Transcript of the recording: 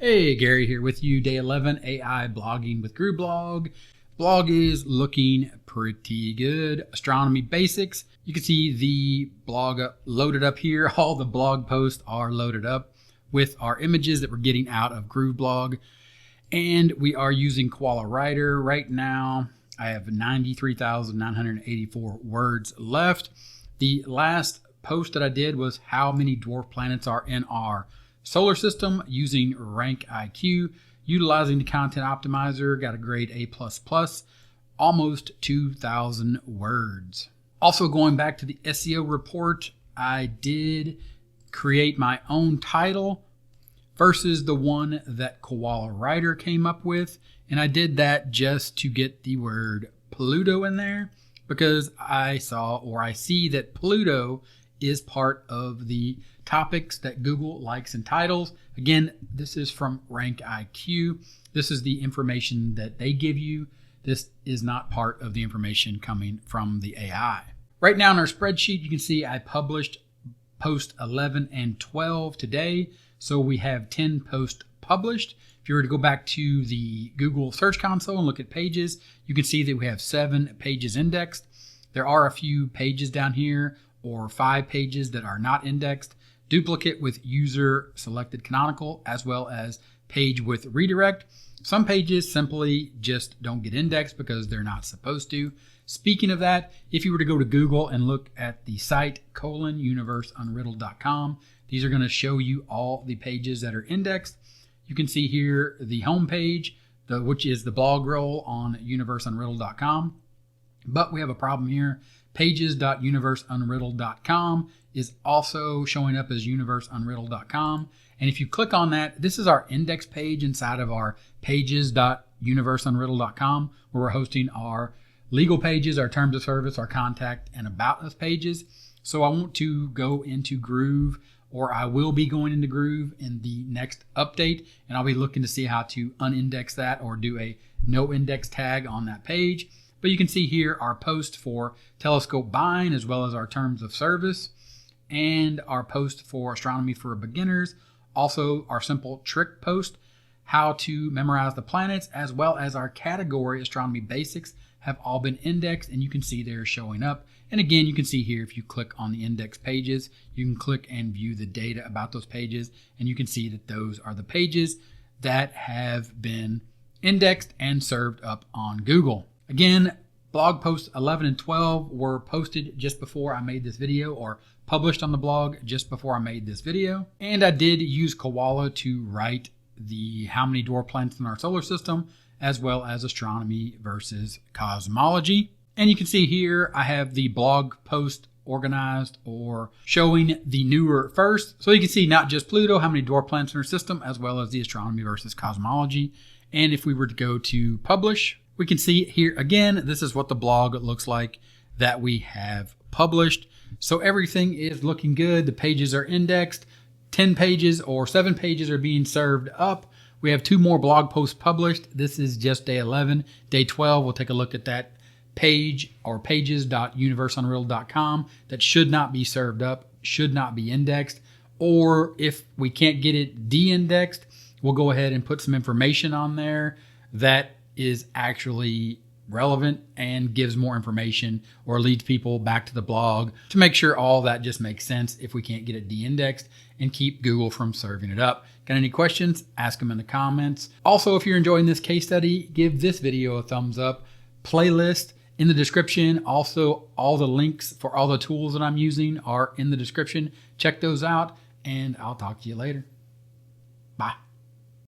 Hey, Gary here with you. Day 11, AI blogging with GrooveBlog. Blog is looking pretty good. Astronomy basics. You can see the blog loaded up here. All the blog posts are loaded up with our images that we're getting out of GrooveBlog. And we are using KoalaWriter right now. I have 93,984 words left. The last post that I did was how many dwarf planets are in our solar system using Rank IQ, utilizing the content optimizer, got a grade A++, almost 2,000 words. Also going back to the SEO report, I did create my own title versus the one that KoalaWriter came up with. And I did that just to get the word Pluto in there because I see that Pluto is part of the topics that Google likes in titles. Again, this is from Rank IQ. This is the information that they give you. This is not part of the information coming from the AI. Right now in our spreadsheet, you can see I published post 11 and 12 today. So we have 10 posts published. If you were to go back to the Google Search Console and look at pages, you can see that we have 7 pages indexed. There are a few pages down here or 5 pages that are not indexed, duplicate with user selected canonical, as well as page with redirect. Some pages simply just don't get indexed because they're not supposed to. Speaking of that, if you were to go to Google and look at the site universeunriddled.com, these are going to show you all the pages that are indexed. You can see here the home page, which is the blog roll on universeunriddled.com. But we have a problem here. Pages.universeunriddled.com is also showing up as universeunriddled.com. And if you click on that, this is our index page inside of our pages.universeunriddled.com, where we're hosting our legal pages, our terms of service, our contact, and about us pages. So I want to go into Groove, or I will be going into Groove in the next update, and I'll be looking to see how to unindex that or do a no index tag on that page. But you can see here our post for telescope buying, as well as our terms of service, and our post for astronomy for beginners. Also our simple trick post, how to memorize the planets, as well as our category astronomy basics have all been indexed, and you can see they're showing up. And again, you can see here, if you click on the index pages, you can click and view the data about those pages, and you can see that those are the pages that have been indexed and served up on Google. Again, blog posts 11 and 12 were posted just before I made this video, or published on the blog just before I made this video. And I did use Koala to write the how many dwarf planets in our solar system, as well as astronomy versus cosmology. And you can see here I have the blog post organized or showing the newer first. So you can see not just Pluto, how many dwarf planets in our system, as well as the astronomy versus cosmology. And if we were to go to publish, we can see here again, this is what the blog looks like that we have published. So everything is looking good. The pages are indexed. 10 pages or 7 pages are being served up. We have 2 more blog posts published. This is just day 11. Day 12, we'll take a look at that page or pages.universeunriddled.com that should not be served up, should not be indexed. Or if we can't get it de-indexed, we'll go ahead and put some information on there that is actually relevant and gives more information or leads people back to the blog to make sure all that just makes sense if we can't get it de-indexed and keep Google from serving it up. Got any questions? Ask them in the comments. Also, if you're enjoying this case study, give this video a thumbs up. Playlist in the description. Also, all the links for all the tools that I'm using are in the description. Check those out, and I'll talk to you later. Bye.